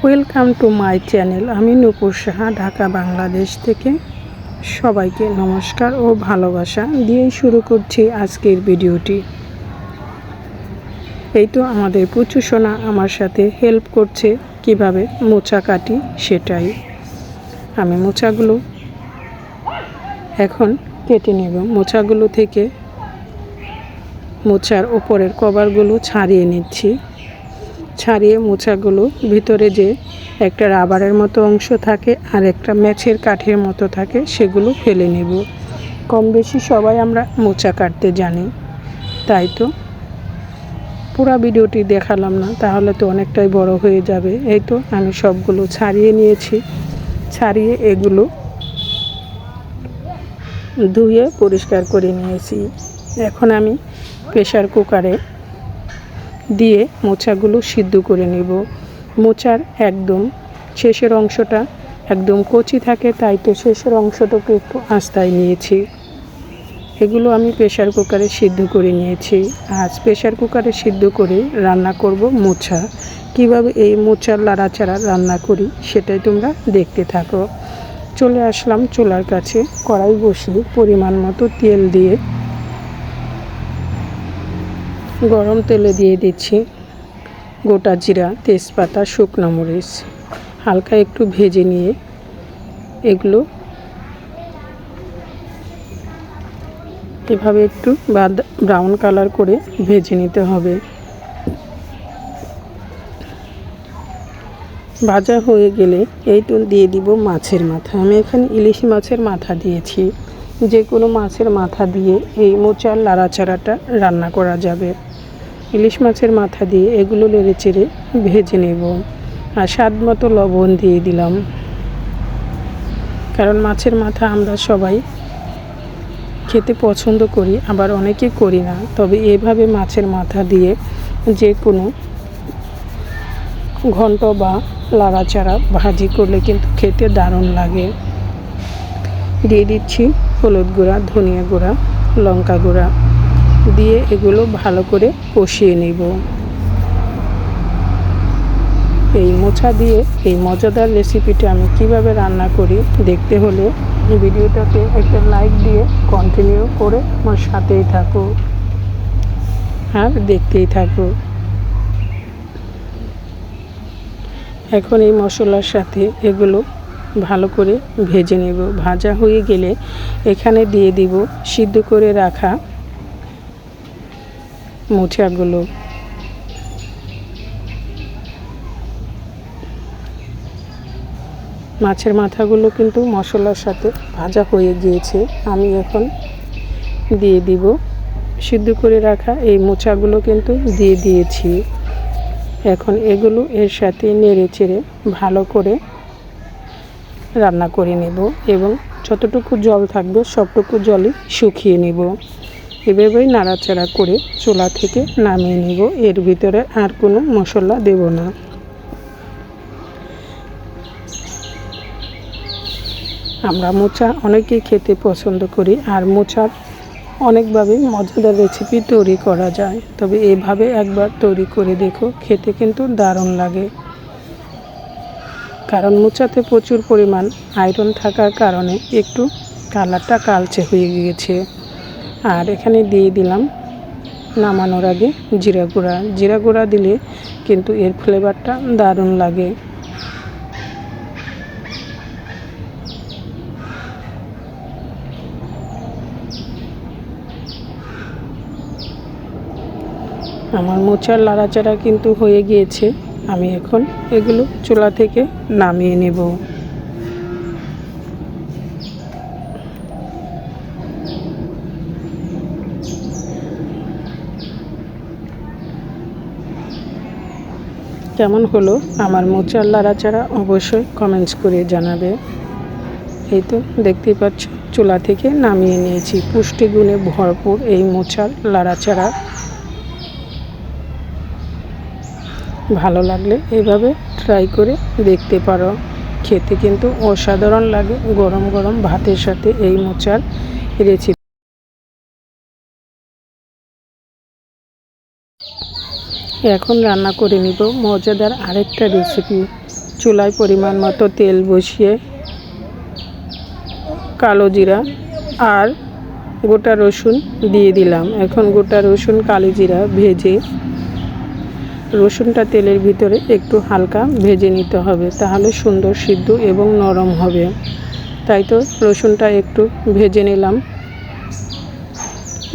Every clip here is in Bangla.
Welcome to my channel. আমি নূপুর সাহা, ঢাকা, বাংলাদেশ থেকে সবাইকে নমস্কার ও ভালোবাসা দিয়েই শুরু করছি আজকের ভিডিওটি। এই তো আমাদের পুচু সোনা আমার সাথে হেল্প করছে কিভাবে মোচা কাটি, সেটাই আমি মোচাগুলো এখন কেটে নেব। মোচাগুলো থেকে মোচার ওপরের কভারগুলো ছাড়িয়ে নিচ্ছি। ছাড়িয়ে মোচাগুলো ভিতরে যে একটা রাবারের মতো অংশ থাকে আর একটা ম্যাচের কাঠের মতো থাকে, সেগুলো ফেলে নেব। কম বেশি সবাই আমরা মোচা কাটতে জানি, তাই তো পুরো ভিডিওটি দেখালাম না, তাহলে তো অনেকটাই বড় হয়ে যাবে। এই তো আমি সবগুলো ছাড়িয়ে নিয়েছি। ছাড়িয়ে এগুলো ধুয়ে পরিষ্কার করে নিয়েছি। এখন আমি প্রেসার কুকারে দিয়ে মোচাগুলো সিদ্ধ করে নেব। মোচার একদম শেষের অংশটা একদম কচি থাকে, তাই তো শেষের অংশটাকে একটু আস্তায় নিয়েছি। এগুলো আমি প্রেসার কুকারে সিদ্ধ করে নিয়েছি। আজ প্রেসার কুকারে সিদ্ধ করে রান্না করব মোচা। কিভাবে এই মোচার লাড়াচাড়া রান্না করি সেটাই তোমরা দেখতে থাকো। চলে আসলাম চুলার কাছে, কড়াই বসিয়ে পরিমাণ মতো তেল দিয়ে গরম তেলে দিয়ে দিচ্ছি গোটা জিরা, তেজপাতা, শুকনো মরিচ। হালকা একটু ভেজে নিয়ে এগুলো এভাবে একটু ব্রাউন কালার করে ভেজে নিতে হবে। ভাজা হয়ে গেলে এই তো দিয়ে দিব মাছের মাথা। আমি এখানে ইলিশ মাছের মাথা দিয়েছি। যে কোনো মাছের মাথা দিয়ে এই মোচার লাড়াচাড়াটা রান্না করা যাবে। ইলিশ মাছের মাথা দিয়ে এগুলো নেড়ে চেড়ে ভেজে নেব। আর স্বাদ মতো লবণ দিয়ে দিলাম, কারণ মাছের মাথা আমরা সবাই খেতে পছন্দ করি, আবার অনেকে করি না। তবে এভাবে মাছের মাথা দিয়ে যে কোনো ঘন্ট বা লাড়াচাড়া ভাজি করলে কিন্তু খেতে দারুণ লাগে। দিয়ে দিচ্ছি হলুদ গুঁড়া, ধনিয়া গুঁড়া, লঙ্কা গুঁড়া দিয়ে এগুলো ভালো করে কষিয়ে নেব। এই মোচা দিয়ে এই মজাদার রেসিপিটা আমি কিভাবে রান্না করি দেখতে হলে ভিডিওটাকে একটা লাইক দিয়ে কন্টিনিউ করে আমার সাথেই থাকো আর দেখতেই থাকো। এখন এই মশলার সাথে এগুলো ভালো করে ভেজে নেব। ভাজা হয়ে গেলে এখানে দিয়ে দিব সিদ্ধ করে রাখা মোচাগুলো। মাছের মাথাগুলো কিন্তু মশলার সাথে ভাজা হয়ে গিয়েছে। আমি এখন দিয়ে দিব সিদ্ধ করে রাখা এই মোচাগুলো কিন্তু দিয়ে দিয়েছি। এখন এগুলো এর সাথে নেড়ে চেড়ে ভালো করে রান্না করে নেব এবং যতটুকু জল থাকবে সবটুকু জলই শুকিয়ে নেব। এভাবেই নাড়াচাড়া করে চুলা থেকে নামিয়ে নেব। এর ভিতরে আর কোনো মশলা দেব না। আমরা মোচা অনেকেই খেতে পছন্দ করি, আর মোচার অনেকভাবে মজাদার রেসিপি তৈরি করা যায়। তবে এভাবে একবার তৈরি করে দেখো, খেতে কিন্তু দারুণ লাগে। কারণ মোচাতে প্রচুর পরিমাণ আয়রন থাকার কারণে একটু কালারটা কালচে হয়ে গিয়েছে। আর এখানে দিয়ে দিলাম নামানোর আগে জিরা গুঁড়া। জিরা গুঁড়া দিলে কিন্তু এর ফ্লেভারটা দারুণ লাগে। আমার মোচার লাড়াচাড়া কিন্তু হয়ে গিয়েছে। আমি এখন এগুলো চুলা থেকে নামিয়ে নেব। কেমন হলো আমার মোচার লাড়াচাড়া অবশ্যই কমেন্টস করে জানাবে। এই তো দেখতেই পাচ্ছ চুলা থেকে নামিয়ে নিয়েছি। পুষ্টিগুণে ভরপুর এই মোচার লাড়াচাড়া। ভালো লাগলে এভাবে ট্রাই করে দেখতে পারো। খেতে কিন্তু অসাধারণ লাগে গরম গরম ভাতের সাথে এই মোচার রেসিপি। এখন রান্না করে নিব মজাদার আরেকটা রেসিপি। চুলায় পরিমাণ মতো তেল বসিয়ে কালো জিরা আর গোটা রসুন দিয়ে দিলাম। এখন গোটা রসুন কালো জিরা ভেজে রসুনটা তেলের ভিতরে একটু হালকা ভেজে নিতে হবে, তাহলে সুন্দর সিদ্ধ এবং নরম হবে। তাই তো রসুনটা একটু ভেজে নিলাম।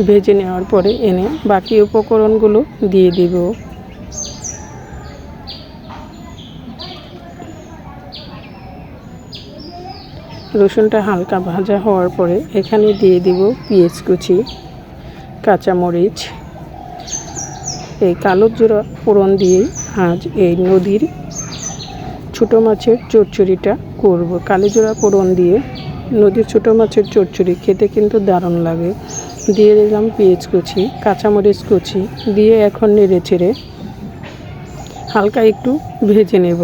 ভেজে নেওয়ার পরে এনে বাকি উপকরণগুলো দিয়ে দিব। রসুনটা হালকা ভাজা হওয়ার পরে এখানে দিয়ে দিব পেঁয়াজ কুচি, কাঁচামরিচ। এই কালো জিরা ফোড়ন দিয়ে আজ এই নদীর ছোটো মাছের চচ্চড়িটা করব। কালো জিরা ফোড়ন দিয়ে নদীর ছোটো মাছের চচ্চড়ি খেতে কিন্তু দারুণ লাগে। দিয়ে দিলাম পেঁয়াজ কুচি, কাঁচামরিচ কুচি দিয়ে এখন নেড়ে চেড়ে হালকা একটু ভেজে নেব।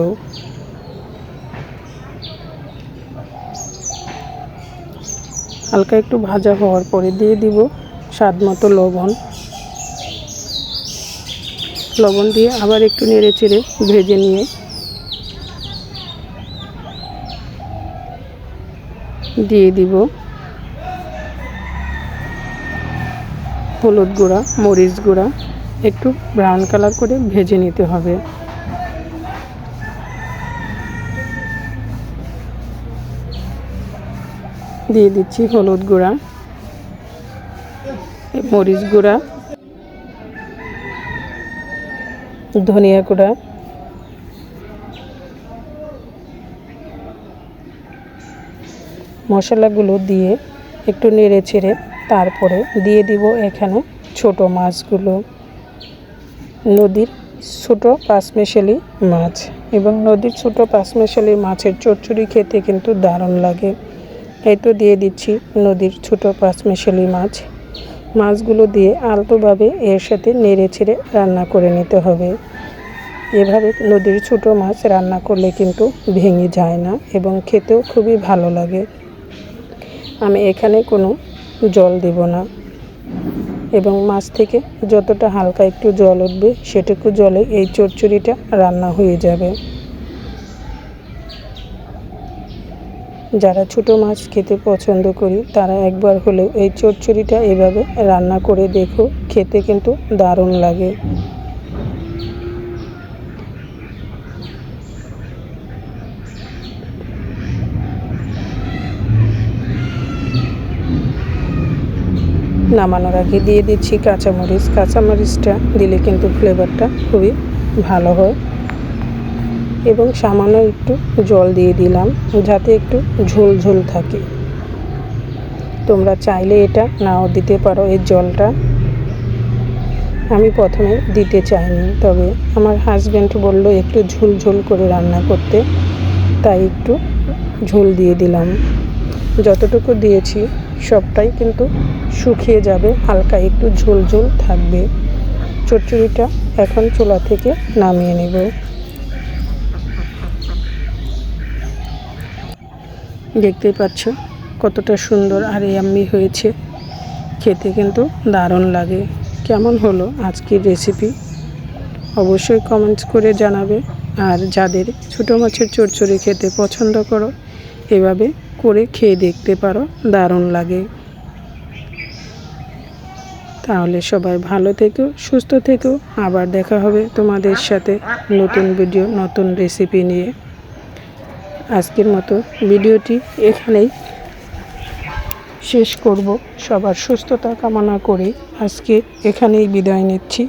হালকা একটু ভাজা হওয়ার পরে দিয়ে দিব স্বাদ মতো লবণ। লবণ দিয়ে আবার একটু নেড়ে চেড়ে ভেজে নিয়ে দিয়ে দিব হলুদ গুঁড়া, মরিচ গুঁড়া। একটু ব্রাউন কালার করে ভেজে নিতে হবে। দিয়ে দিচ্ছি হলুদ গুঁড়া, মরিচ গুঁড়া, ধনিয়া গুঁড়া, মশলাগুলো দিয়ে একটু নেড়ে চেড়ে তারপরে দিয়ে দিব এখানে ছোট মাছগুলো। নদীর ছোট পাঁচমিশালি মাছ এবং নদীর ছোট পাঁচমিশালি মাছের চচ্চড়ি খেতে কিন্তু দারুণ লাগে। এই তো দিয়ে দিচ্ছি নদীর ছোট পাঁচমিশালি মাছ। মাছগুলো দিয়ে আলতোভাবে এর সাথে নেড়ে চেড়ে রান্না করে নিতে হবে। এভাবে নদীর ছোট মাছ রান্না করলে কিন্তু ভেঙে যায় না এবং খেতেও খুবই ভালো লাগে। আমি এখানে কোনো জল দেব না এবং মাছ থেকে যতটা হালকা একটু জল উঠবে সেটুকু জলে এই চচ্চড়িটা রান্না হয়ে যাবে। যারা ছোট মাছ খেতে পছন্দ করি তারা একবার হলেও এই চচ্চড়িটা এভাবে রান্না করে দেখো, খেতে কিন্তু দারুণ লাগে। নামানোর আগে দিয়ে দিচ্ছি কাঁচামরিচ। কাঁচামরিচটা দিলে কিন্তু ফ্লেভারটা খুবই ভালো হয় এবং সামান্য একটু জল দিয়ে দিলাম যাতে একটু ঝোল ঝোল থাকে। তোমরা চাইলে এটা নাও দিতে পারো এই জলটা। আমি প্রথমে দিতে চাইনি, তবে আমার হাজব্যান্ড বলল একটু ঝোল ঝোল করে রান্না করতে, তাই একটু ঝোল দিয়ে দিলাম। যতটুকু দিয়েছি সবটাই কিন্তু শুকিয়ে যাবে, হালকা একটু ঝোল ঝোল থাকবে। চচ্চড়িটা এখন চুলা থেকে নামিয়ে নেব। দেখতেই পাচ্ছ কতটা সুন্দর আর ইয়াম্মি হয়েছে, খেতে কিন্তু দারুণ লাগে। কেমন হলো আজকের রেসিপি অবশ্যই কমেন্টস করে জানাবে। আর যাদের ছোটো মাছের চচ্চড়ি খেতে পছন্দ করো এভাবে করে খেয়ে দেখতে পারো, দারুণ লাগে। তাহলে সবাই ভালো থেকো, সুস্থ থেকো। আবার দেখা হবে তোমাদের সাথে নতুন ভিডিও, নতুন রেসিপি নিয়ে। আজকের মতো ভিডিওটি এখানেই শেষ করব। সবার সুস্থতা কামনা করে আজকে এখানেই বিদায় নিচ্ছি।